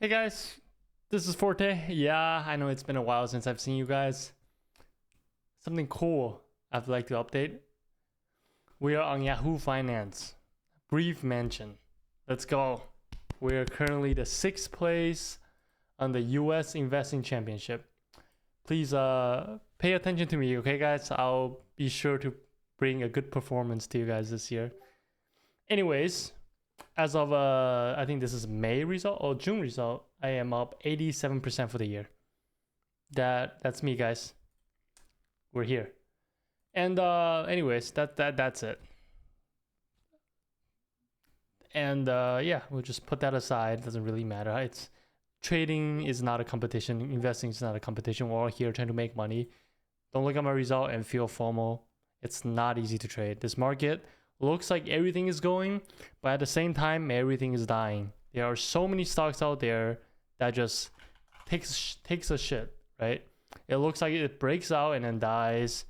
Hey guys, this is Forte. Yeah, I know it's been a while since I've seen you guys. Something cool I'd like to update. We are on Yahoo Finance. Brief mention. Let's go. We are currently the 6th place on the US Investing Championship. Please pay attention to me, okay guys? I'll be sure to bring a good performance to you guys this year. Anyways, as of I think this is May result or June result, I am up 87% for the year. That's me, guys. We're here. And anyways, that's it. And yeah, we'll just put that aside. It doesn't really matter. It's trading is not a competition. Investing is not a competition. We're all here trying to make money. Don't look at my result and feel FOMO. It's not easy to trade. This market looks like everything is going, but at the same time, everything is dying. There are so many stocks out there that just takes a shit, right? It looks like it breaks out and then dies.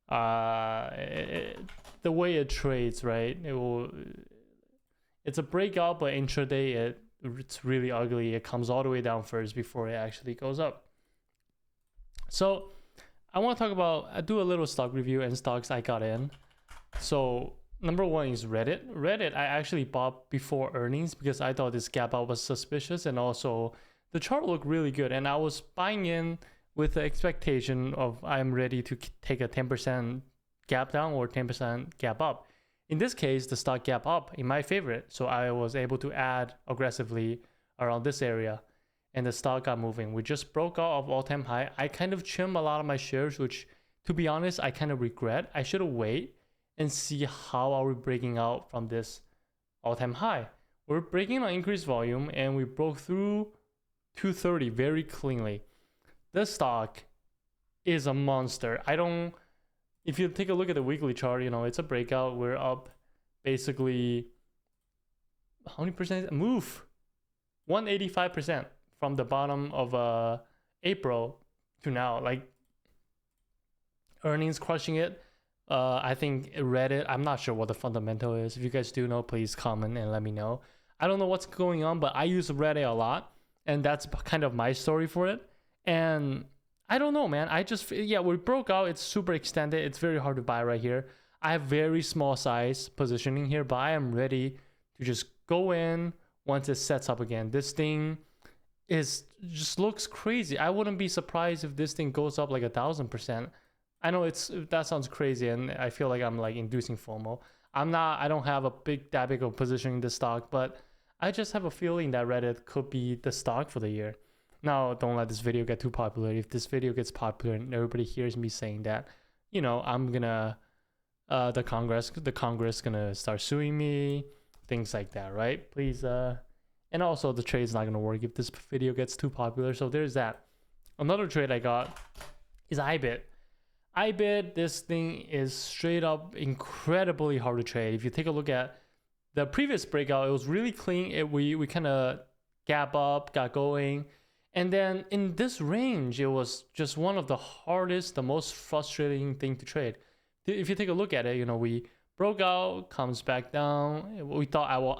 The way it trades, right? It's a breakout, but intraday it's really ugly. It comes all the way down first before it actually goes up. So I want to talk about, I do a little stock review and stocks I got in. So number one is Reddit. Reddit I actually bought before earnings because I thought this gap out was suspicious, and also the chart looked really good, and I was buying in with the expectation of I'm ready to take a 10% gap down or 10% gap up. In this case, the stock gap up in my favorite, so I was able to add aggressively around this area, and the stock got moving. We just broke out of all-time high. I kind of trimmed a lot of my shares, which to be honest, I kind of regret. I should have waited and see how are we breaking out from this all-time high. We're breaking on increased volume, and we broke through 230 very cleanly. This stock is a monster. If you take a look at the weekly chart, it's a breakout. We're up basically, how many percent? Move 185% from the bottom of April to now. Like, earnings crushing it. I think Reddit, I'm not sure what the fundamental is. If you guys do know, please comment and let me know. I don't know what's going on, but I use Reddit a lot, and that's kind of my story for it. And I don't know, man. We broke out. It's super extended. It's very hard to buy right here. I have very small size positioning here, but I am ready to just go in once it sets up again. This thing just looks crazy. I wouldn't be surprised if this thing goes up like 1,000%. I know that sounds crazy, and I feel like I'm like inducing FOMO. I don't have that big of position in this stock, but I just have a feeling that Reddit could be the stock for the year. Now, don't let this video get too popular. If this video gets popular and everybody hears me saying that, I'm gonna, the Congress gonna start suing me, things like that, right? Please, and also the trade's not gonna work if this video gets too popular. So there's that. Another trade I got is iBit. iBit, this thing is straight up incredibly hard to trade. If you take a look at the previous breakout, it was really clean. We kind of gap up, got going. And then in this range, it was just one of the hardest, the most frustrating thing to trade. If you take a look at it, we broke out, comes back down.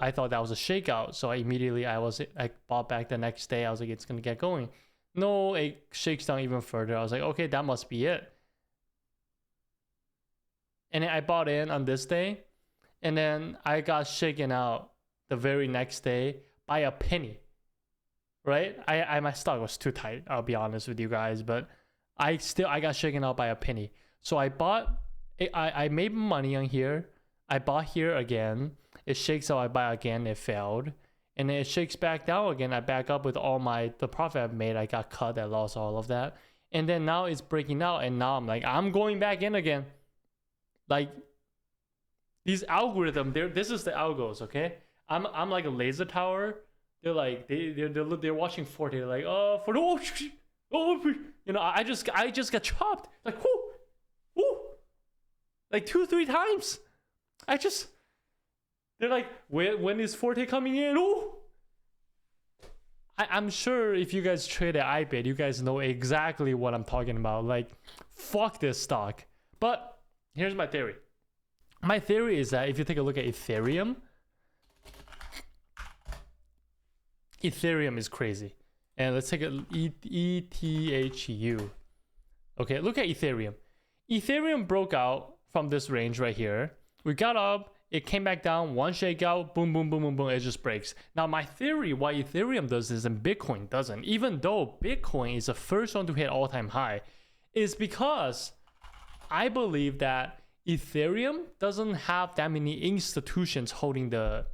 I thought that was a shakeout. So I bought back the next day. I was like, it's going to get going. No, it shakes down even further. I was like, okay, that must be it. And then I bought in on this day, and then I got shaken out the very next day by a penny, right? My stock was too tight, I'll be honest with you guys, but I got shaken out by a penny. So I made money on here. I bought here again. It shakes out, I buy again, it failed. And then it shakes back down again. I back up with the profit I've made. I got cut, I lost all of that. And then now it's breaking out, and now I'm like, I'm going back in again. Like, these algorithms, this is the algos, okay? I'm like a laser tower. They're like they're watching Forte. They're like, oh, for I just got chopped. Like, whoo, like 2-3 times. They're like, when is Forte coming in? Ooh. I'm sure if you guys trade at iBit, you guys know exactly what I'm talking about. Like, fuck this stock. But here's my theory. My theory is that if you take a look at Ethereum, Ethereum is crazy. And let's take a ETHU. Okay, look at Ethereum. Ethereum broke out from this range right here. We got up, it came back down, one shakeout, boom, boom, boom, boom, boom, it just breaks. Now, my theory why Ethereum does this and Bitcoin doesn't, even though Bitcoin is the first one to hit all-time high, is because I believe that Ethereum doesn't have that many institutions holding the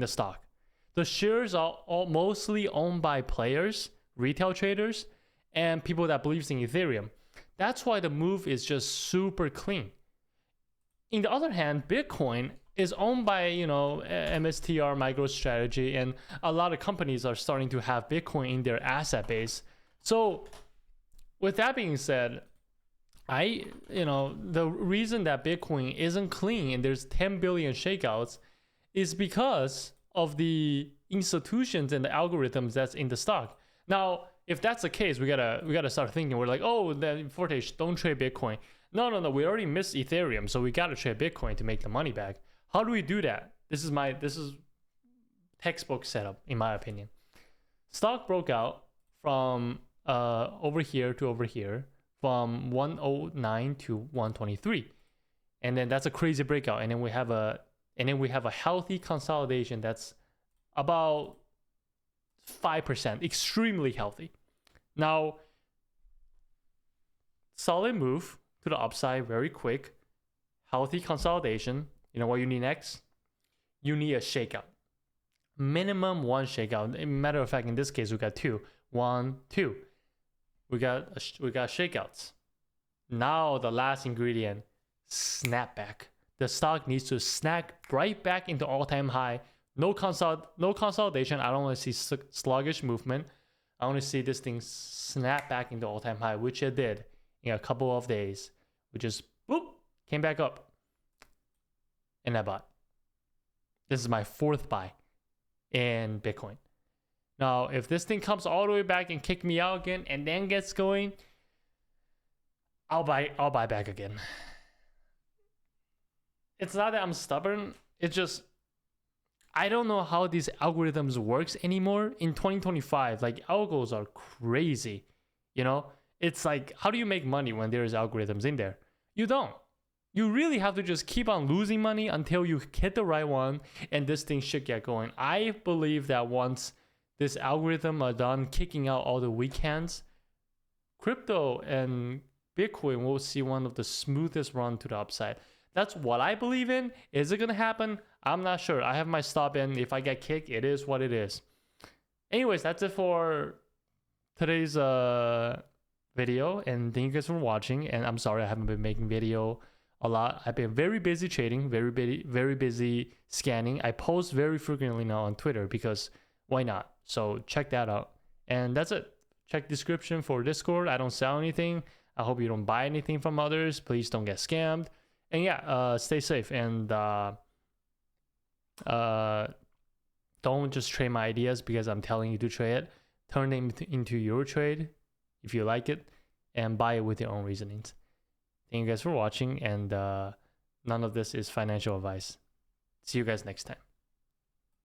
stock. The shares are all mostly owned by players, retail traders, and people that believes in Ethereum. That's why the move is just super clean. In the other hand, Bitcoin is owned by, MSTR, MicroStrategy, and a lot of companies are starting to have Bitcoin in their asset base. So with that being said, the reason that Bitcoin isn't clean and there's 10 billion shakeouts is because of the institutions and the algorithms that's in the stock. Now, if that's the case, we gotta start thinking. We're like, oh, then Forte, don't trade Bitcoin. No, we already missed Ethereum, so we gotta trade Bitcoin to make the money back. How do we do that? This is textbook setup, in my opinion. Stock broke out from over here to over here, from 109 to 123, and then that's a crazy breakout. And then we have a healthy consolidation that's about 5%, extremely healthy. Now, solid move to the upside, very quick, healthy consolidation. You know what you need next? You need a shakeout. Minimum one shakeout. Matter of fact, in this case, we got two. 1, 2. We got shakeouts. Now the last ingredient, snapback. The stock needs to snap right back into all-time high. No consolidation. I don't want to see sluggish movement. I want to see this thing snap back into all-time high, which it did in a couple of days. We just boop, came back up. And I bought. This is my 4th buy in Bitcoin. Now, if this thing comes all the way back and kick me out again and then gets going, I'll buy back again. It's not that I'm stubborn. It's just I don't know how these algorithms works anymore in 2025. Like, algos are crazy. It's like, how do you make money when there's algorithms in there? You don't. You really have to just keep on losing money until you hit the right one, and this thing should get going. I believe that once this algorithm are done kicking out all the weak hands, crypto and Bitcoin will see one of the smoothest run to the upside. That's what I believe in. Is it going to happen? I'm not sure. I have my stop in. If I get kicked, it is what it is. Anyways, that's it for today's video. And thank you guys for watching. And I'm sorry I haven't been making video a lot. I've been very busy trading, very busy scanning. I post very frequently now on Twitter because why not? So check that out. And that's it. Check description for Discord. I don't sell anything. I hope you don't buy anything from others. Please don't get scammed. And yeah, stay safe and don't just trade my ideas because I'm telling you to trade it. Turn them into your trade if you like it, and buy it with your own reasonings. Thank you guys for watching, and none of this is financial advice. See you guys next time.